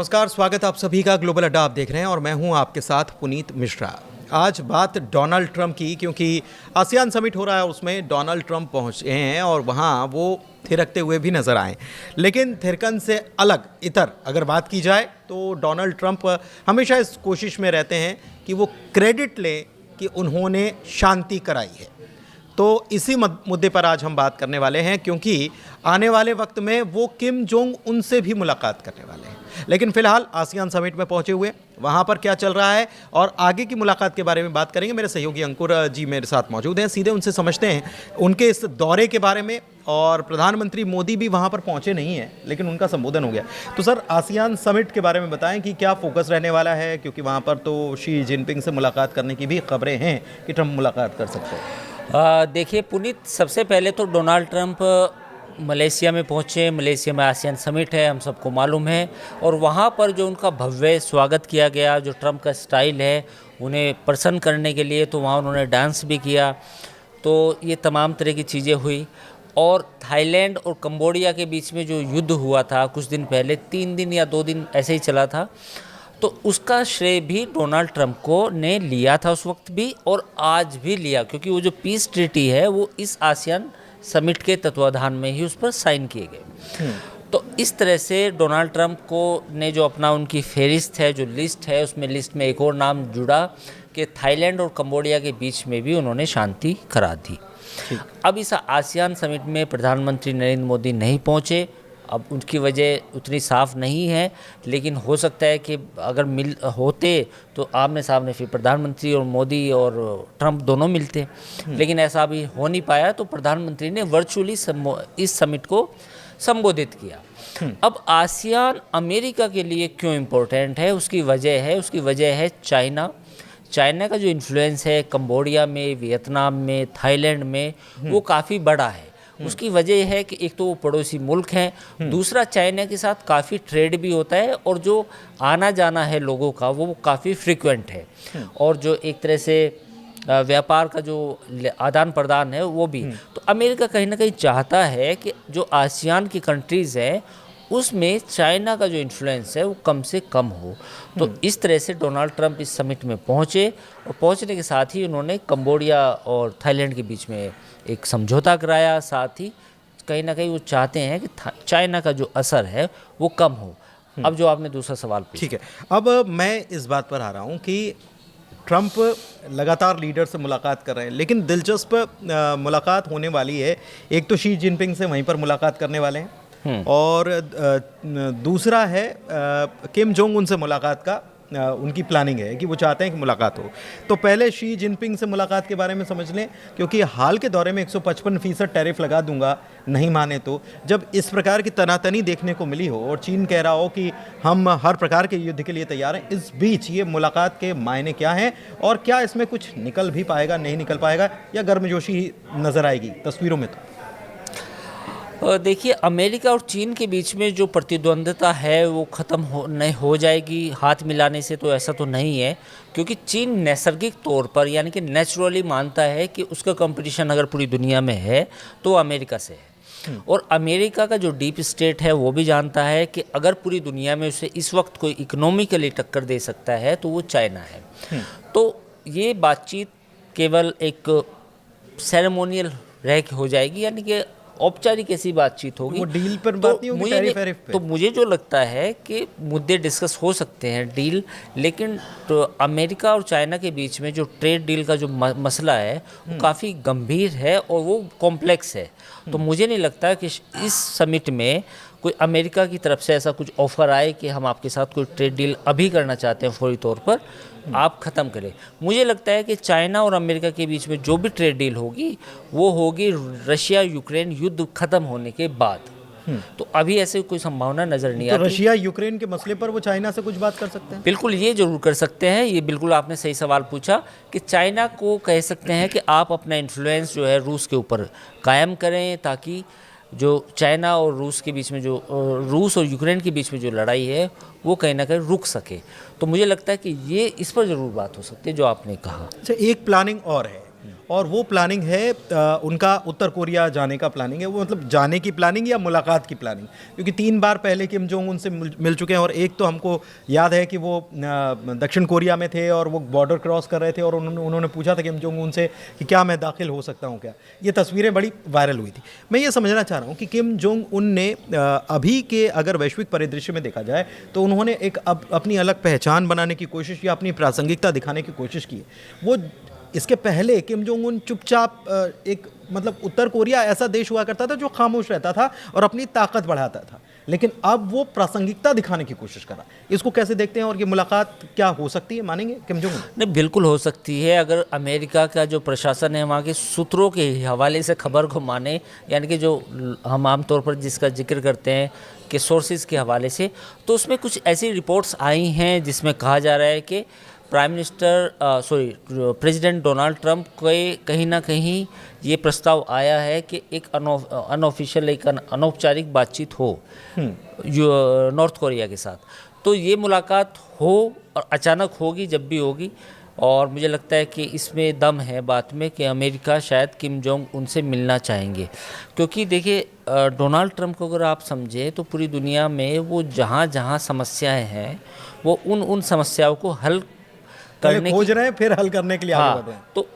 नमस्कार, स्वागत है आप सभी का ग्लोबल अड्डा आप देख रहे हैं और मैं हूं आपके साथ पुनीत मिश्रा। आज बात डोनाल्ड ट्रंप की, क्योंकि आसियान समिट हो रहा है, उसमें डोनाल्ड ट्रंप पहुंचे हैं और वहां वो थिरकते हुए भी नजर आए। लेकिन थिरकन से अलग इतर अगर बात की जाए तो डोनाल्ड ट्रंप हमेशा इस कोशिश में रहते हैं कि वो क्रेडिट लें कि उन्होंने शांति कराई है। तो इसी मुद्दे पर आज हम बात करने वाले हैं, क्योंकि आने वाले वक्त में वो किम जोंग उनसे भी मुलाकात करने वाले हैं। लेकिन फिलहाल आसियान समिट में पहुंचे हुए, वहां पर क्या चल रहा है और आगे की मुलाकात के बारे में बात करेंगे। मेरे सहयोगी अंकुर जी मेरे साथ मौजूद हैं, सीधे उनसे समझते हैं उनके इस दौरे के बारे में। और प्रधानमंत्री मोदी भी वहां पर पहुंचे नहीं हैं, लेकिन उनका संबोधन हो गया। तो सर, आसियान समिट के बारे में बताएं कि क्या फोकस रहने वाला है, क्योंकि वहां पर तो शी जिनपिंग से मुलाकात करने की भी खबरें हैं कि ट्रंप मुलाकात कर सकते हैं। देखिए पुनीत, सबसे पहले तो डोनाल्ड ट्रंप मलेशिया में पहुँचे। मलेशिया में आसियान समिट है, हम सबको मालूम है। और वहाँ पर जो उनका भव्य स्वागत किया गया, जो ट्रंप का स्टाइल है उन्हें प्रसन्न करने के लिए, तो वहाँ उन्होंने डांस भी किया। तो ये तमाम तरह की चीज़ें हुई। और थाईलैंड और कंबोडिया के बीच में जो युद्ध हुआ था कुछ दिन पहले, 3 दिन या 2 दिन ऐसे ही चला था, तो उसका श्रेय भी डोनाल्ड ट्रंप को ने लिया था उस वक्त भी और आज भी लिया, क्योंकि वो जो पीस ट्रीटी है वो इस आसियान समिट के तत्वाधान में ही उस पर साइन किए गए। तो इस तरह से डोनाल्ड ट्रंप को ने जो अपना उनकी फेरिस्त है, जो लिस्ट है, उसमें लिस्ट में एक और नाम जुड़ा कि थाईलैंड और कंबोडिया के बीच में भी उन्होंने शांति करा दी। अब इस आसियान समिट में प्रधानमंत्री नरेंद्र मोदी नहीं पहुँचे। अब उनकी वजह उतनी साफ नहीं है, लेकिन हो सकता है कि अगर मिल होते तो आमने सामने फिर प्रधानमंत्री और मोदी और ट्रंप दोनों मिलते। लेकिन ऐसा अभी हो नहीं पाया, तो प्रधानमंत्री ने वर्चुअली इस समिट को संबोधित किया। अब आसियान अमेरिका के लिए क्यों इम्पोर्टेंट है, उसकी वजह है चाइना। चाइना का जो इन्फ्लुएंस है कंबोडिया में, वियतनाम में, थाईलैंड में, वो काफ़ी बड़ा है। उसकी वजह है कि एक तो वो पड़ोसी मुल्क हैं, दूसरा चाइना के साथ काफ़ी ट्रेड भी होता है और जो आना जाना है लोगों का वो काफ़ी फ्रीक्वेंट है। और जो एक तरह से व्यापार का जो आदान प्रदान है वो भी। तो अमेरिका कहीं ना कहीं चाहता है कि जो आसियान की कंट्रीज़ हैं उसमें चाइना का जो इन्फ्लुएंस है वो कम से कम हो। तो इस तरह से डोनाल्ड ट्रंप इस समिट में पहुँचे और पहुँचने के साथ ही उन्होंने कंबोडिया और थाईलैंड के बीच में एक समझौता कराया। साथ ही कहीं ना कहीं वो चाहते हैं कि चाइना का जो असर है वो कम हो। अब जो आपने दूसरा सवाल पूछा, ठीक है, अब मैं इस बात पर आ रहा हूँ कि ट्रंप लगातार लीडर से मुलाकात कर रहे हैं, लेकिन दिलचस्प मुलाकात होने वाली है। एक तो शी जिनपिंग से वहीं पर मुलाकात करने वाले हैं और दूसरा है किम जोंग उन से मुलाकात का उनकी प्लानिंग है कि वो चाहते हैं कि मुलाकात हो। तो पहले शी जिनपिंग से मुलाकात के बारे में समझ लें, क्योंकि हाल के दौरे में 155% टैरिफ लगा दूंगा नहीं माने तो। जब इस प्रकार की तनातनी देखने को मिली हो और चीन कह रहा हो कि हम हर प्रकार के युद्ध के लिए तैयार हैं, इस बीच ये मुलाकात के मायने क्या हैं और क्या इसमें कुछ निकल भी पाएगा, नहीं निकल पाएगा, या गर्मजोशी नज़र आएगी तस्वीरों में? देखिए, अमेरिका और चीन के बीच में जो प्रतिद्वंद्विता है वो ख़त्म हो जाएगी हाथ मिलाने से, तो ऐसा तो नहीं है। क्योंकि चीन नैसर्गिक तौर पर यानी कि नेचुरली मानता है कि उसका कंपटीशन अगर पूरी दुनिया में है तो अमेरिका से है। और अमेरिका का जो डीप स्टेट है वो भी जानता है कि अगर पूरी दुनिया में उसे इस वक्त कोई इकोनॉमिकली टक्कर दे सकता है तो वो चाइना है। तो ये बातचीत केवल एक सेरेमोनियल रह के हो जाएगी, यानी कि औपचारिक ऐसी बातचीत होगी। वो डील पर बात नहीं होगी, टैरिफ पे। तो मुझे जो लगता है कि मुद्दे डिस्कस हो सकते हैं डील, लेकिन तो अमेरिका और चाइना के बीच में जो ट्रेड डील का जो मसला है वो काफ़ी गंभीर है और वो कॉम्प्लेक्स है। तो मुझे नहीं लगता कि इस समिट में कोई अमेरिका की तरफ से ऐसा कुछ ऑफर आए कि हम आपके साथ कोई ट्रेड डील अभी करना चाहते हैं, फौरी तौर पर आप ख़त्म करें। मुझे लगता है कि चाइना और अमेरिका के बीच में जो भी ट्रेड डील होगी वो होगी रशिया यूक्रेन युद्ध ख़त्म होने के बाद। तो अभी ऐसे कोई संभावना नज़र नहीं आती। तो रशिया यूक्रेन के मसले पर वो चाइना से कुछ बात कर सकते हैं? बिल्कुल, ये जरूर कर सकते हैं। ये बिल्कुल आपने सही सवाल पूछा कि चाइना को कह सकते हैं कि आप अपना इन्फ्लुएंस जो है रूस के ऊपर कायम करें, ताकि जो चाइना और रूस के बीच में जो रूस और यूक्रेन के बीच में जो लड़ाई है वो कहीं ना कहीं रुक सके। तो मुझे लगता है कि ये इस पर ज़रूर बात हो सकती है जो आपने कहा। अच्छा, एक प्लानिंग और है और वो प्लानिंग है उनका उत्तर कोरिया जाने का प्लानिंग है। वो मतलब जाने की प्लानिंग या मुलाकात की प्लानिंग, क्योंकि 3 बार पहले किम जोंग उन से मिल चुके हैं। और एक तो हमको याद है कि वो दक्षिण कोरिया में थे और वो बॉर्डर क्रॉस कर रहे थे और उन्होंने पूछा था किम जोंग उन से कि क्या मैं दाखिल हो सकता हूँ क्या। ये तस्वीरें बड़ी वायरल हुई थी। मैं ये समझना चाह रहा हूँ कि किम जोंग उन ने अभी के अगर वैश्विक परिदृश्य में देखा जाए तो उन्होंने एक अपनी अलग पहचान बनाने की कोशिश या अपनी प्रासंगिकता दिखाने की कोशिश की है। वो इसके पहले किम जोंग उन चुपचाप एक मतलब उत्तर कोरिया ऐसा देश हुआ करता था जो खामोश रहता था और अपनी ताकत बढ़ाता था, लेकिन अब वो प्रासंगिकता दिखाने की कोशिश कर रहा है। इसको कैसे देखते हैं और ये मुलाकात क्या हो सकती है, मानेंगे किम जोंग उन? नहीं, बिल्कुल हो सकती है अगर अमेरिका का जो प्रशासन है वहाँ के सूत्रों के हवाले से खबर को माने, यानी कि जो हम आमतौर पर जिसका जिक्र करते हैं कि सोर्सेज के हवाले से, तो उसमें कुछ ऐसी रिपोर्ट्स आई हैं जिसमें कहा जा रहा है कि प्रेसिडेंट डोनाल्ड ट्रंप के कहीं ना कहीं ये प्रस्ताव आया है कि एक अनऑफिशियल एक अनौपचारिक बातचीत हो नॉर्थ कोरिया के साथ। तो ये मुलाकात हो और अचानक होगी, जब भी होगी, और मुझे लगता है कि इसमें दम है बात में कि अमेरिका शायद किम जोंग उनसे मिलना चाहेंगे। क्योंकि देखिए डोनाल्ड ट्रंप को अगर आप समझें तो पूरी दुनिया में वो जहाँ जहाँ समस्याएं हैं वो उन समस्याओं को हल करने खोज रहे हैं, फिर हल करने के लिए आगे बढ़ रहे हैं। तो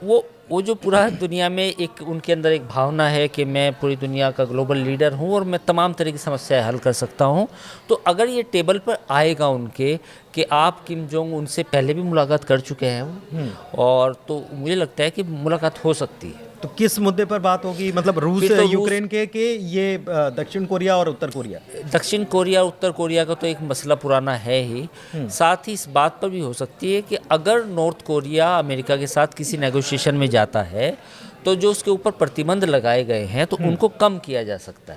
वो जो पूरा दुनिया में एक उनके अंदर एक भावना है कि मैं पूरी दुनिया का ग्लोबल लीडर हूँ और मैं तमाम तरह की समस्याएं हल कर सकता हूँ। तो अगर ये टेबल पर आएगा उनके कि आप किम जोंग उनसे पहले भी मुलाकात कर चुके हैं वो, और तो मुझे लगता है कि मुलाकात हो सकती है। तो किस मुद्दे पर बात होगी, मतलब रूस यूक्रेन के ये दक्षिण कोरिया और उत्तर कोरिया? दक्षिण कोरिया उत्तर कोरिया का तो एक मसला पुराना है ही, साथ ही इस बात पर भी हो सकती है कि अगर नॉर्थ कोरिया अमेरिका के साथ किसी नेगोशिएशन में जाता है तो जो उसके ऊपर प्रतिबंध लगाए गए हैं तो उनको कम किया जा सकता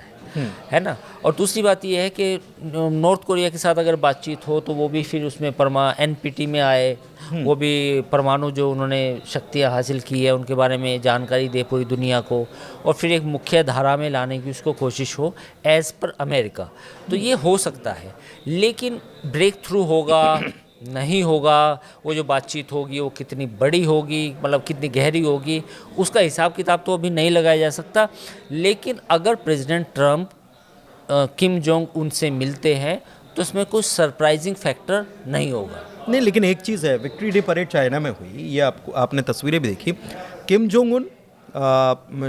है ना। और दूसरी बात यह है कि नॉर्थ कोरिया के साथ अगर बातचीत हो तो वो भी फिर उसमें NPT में आए, वो भी परमाणु जो उन्होंने शक्तियाँ हासिल की है उनके बारे में जानकारी दे पूरी दुनिया को, और फिर एक मुख्य धारा में लाने की उसको कोशिश हो एज़ पर अमेरिका। तो ये हो सकता है, लेकिन ब्रेक थ्रू होगा नहीं होगा, वो जो बातचीत होगी वो कितनी बड़ी होगी, मतलब कितनी गहरी होगी, उसका हिसाब किताब तो अभी नहीं लगाया जा सकता। लेकिन अगर प्रेसिडेंट ट्रंप किम जोंग उनसे मिलते हैं तो इसमें कुछ सरप्राइजिंग फैक्टर नहीं होगा। नहीं, लेकिन एक चीज़ है, विक्ट्री डे परेड चाइना में हुई, ये आपने तस्वीरें भी देखी। Kim Jong Un,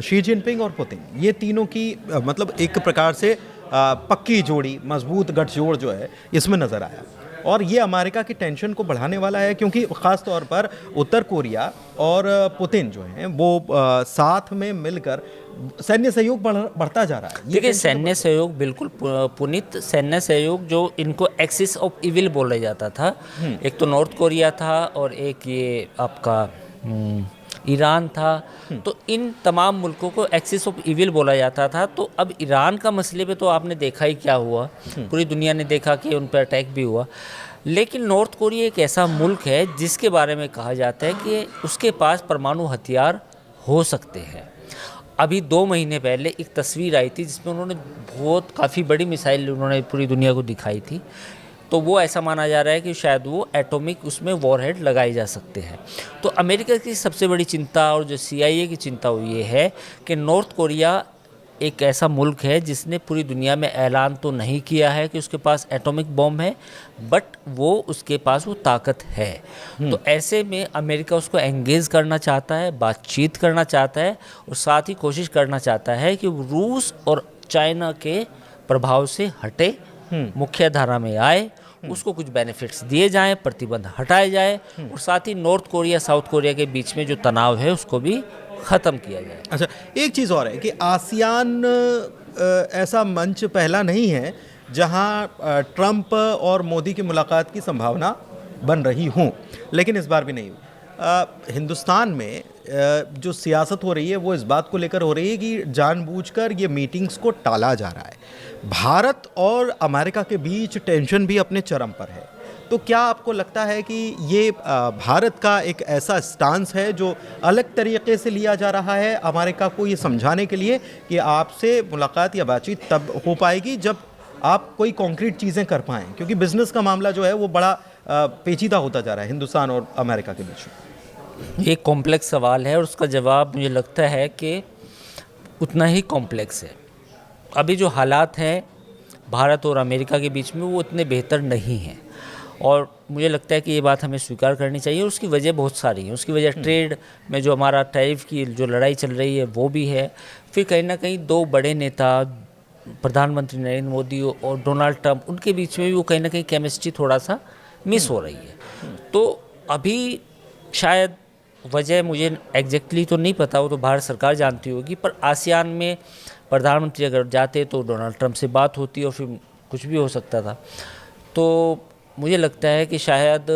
Xi Jinping और पुतिन, ये तीनों की मतलब एक प्रकार से पक्की जोड़ी, मजबूत गठजोड़ जो है इसमें नज़र आया। और ये अमेरिका की टेंशन को बढ़ाने वाला है, क्योंकि ख़ास तौर पर उत्तर कोरिया और पुतिन जो हैं वो साथ में मिलकर सैन्य सहयोग बढ़ता जा रहा है। देखिए सैन्य सहयोग बिल्कुल पुनीत, सैन्य सहयोग जो इनको एक्सिस ऑफ इविल बोला जाता था, एक तो नॉर्थ कोरिया था और एक ये आपका ईरान था, तो इन तमाम मुल्कों को एक्सिस ऑफ इविल बोला जाता था। तो अब ईरान का मसले पे तो आपने देखा ही क्या हुआ, पूरी दुनिया ने देखा कि उन पर अटैक भी हुआ। लेकिन नॉर्थ कोरिया एक ऐसा मुल्क है जिसके बारे में कहा जाता है कि उसके पास परमाणु हथियार हो सकते हैं। अभी 2 महीने पहले एक तस्वीर आई थी जिसमें उन्होंने काफ़ी बड़ी मिसाइल उन्होंने पूरी दुनिया को दिखाई थी। तो वो ऐसा माना जा रहा है कि शायद वो एटॉमिक उसमें वॉरहेड लगाए जा सकते हैं। तो अमेरिका की सबसे बड़ी चिंता और जो CIA की चिंता वो ये है कि नॉर्थ कोरिया एक ऐसा मुल्क है जिसने पूरी दुनिया में ऐलान तो नहीं किया है कि उसके पास एटॉमिक बॉम्ब है, बट उसके पास वो ताकत है। तो ऐसे में अमेरिका उसको एंगेज करना चाहता है, बातचीत करना चाहता है, और साथ ही कोशिश करना चाहता है कि रूस और चाइना के प्रभाव से हटे, मुख्य धारा में आए, उसको कुछ बेनिफिट्स दिए जाएं, प्रतिबंध हटाए जाए, और साथ ही नॉर्थ कोरिया साउथ कोरिया के बीच में जो तनाव है उसको भी ख़त्म किया जाए। अच्छा, एक चीज़ और है कि आसियान ऐसा मंच पहला नहीं है जहां ट्रंप और मोदी की मुलाकात की संभावना बन रही हो, लेकिन इस बार भी नहीं हुई। हिंदुस्तान में जो सियासत हो रही है वो इस बात को लेकर हो रही है कि जानबूझकर ये मीटिंग्स को टाला जा रहा है। भारत और अमेरिका के बीच टेंशन भी अपने चरम पर है। तो क्या आपको लगता है कि ये भारत का एक ऐसा स्टांस है जो अलग तरीके से लिया जा रहा है अमेरिका को ये समझाने के लिए कि आपसे मुलाकात या बातचीत तब हो पाएगी जब आप कोई कॉन्क्रीट चीज़ें कर पाएँ, क्योंकि बिजनेस का मामला जो है वो बड़ा पेचीदा होता जा रहा है हिंदुस्तान और अमेरिका के बीच? ये कॉम्प्लेक्स सवाल है और उसका जवाब मुझे लगता है कि उतना ही कॉम्प्लेक्स है। अभी जो हालात हैं भारत और अमेरिका के बीच में वो इतने बेहतर नहीं हैं और मुझे लगता है कि ये बात हमें स्वीकार करनी चाहिए। उसकी वजह बहुत सारी है। उसकी वजह ट्रेड में जो हमारा टैरिफ की जो लड़ाई चल रही है वो भी है। फिर कहीं ना कहीं दो बड़े नेता प्रधानमंत्री नरेंद्र मोदी और डोनाल्ड ट्रंप, उनके बीच में भी वो कहीं ना कहीं केमिस्ट्री थोड़ा सा मिस हो रही है। तो अभी शायद वजह मुझे एग्जैक्टली तो नहीं पता, वो तो भारत सरकार जानती होगी, पर आसियान में प्रधानमंत्री अगर जाते तो डोनाल्ड ट्रंप से बात होती और फिर कुछ भी हो सकता था। तो मुझे लगता है कि शायद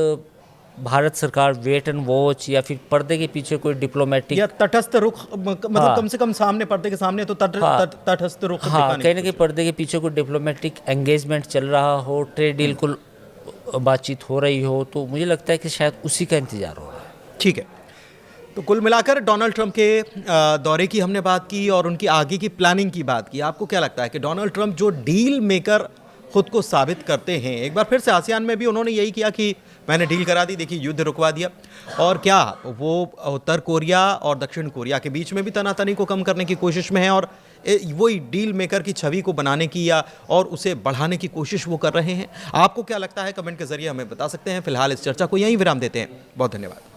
भारत सरकार वेट एंड वॉच या फिर पर्दे के पीछे कोई डिप्लोमेटिक या तटस्थ रुख, मतलब हाँ, कम से कम सामने, पर्दे के सामने तो तटस्थ रुख हाँ, दिखाने कहीं ना कहीं पर्दे के पीछे कोई डिप्लोमेटिक एंगेजमेंट चल रहा हो, ट्रेड डील को बातचीत हो रही हो, तो मुझे लगता है कि शायद उसी का इंतजार हो रहा है। ठीक है। तो कुल मिलाकर डोनाल्ड ट्रंप के दौरे की हमने बात की और उनकी आगे की प्लानिंग की बात की। आपको क्या लगता है कि डोनाल्ड ट्रंप जो डील मेकर खुद को साबित करते हैं, एक बार फिर से आसियान में भी उन्होंने यही किया कि मैंने डील करा दी, देखिए युद्ध रुकवा दिया, और क्या वो उत्तर कोरिया और दक्षिण कोरिया के बीच में भी तनातनी को कम करने की कोशिश में है और वही डील मेकर की छवि को बनाने की या और उसे बढ़ाने की कोशिश वो कर रहे हैं? आपको क्या लगता है कमेंट के जरिए हमें बता सकते हैं। फिलहाल इस चर्चा को यहीं विराम देते हैं। बहुत धन्यवाद।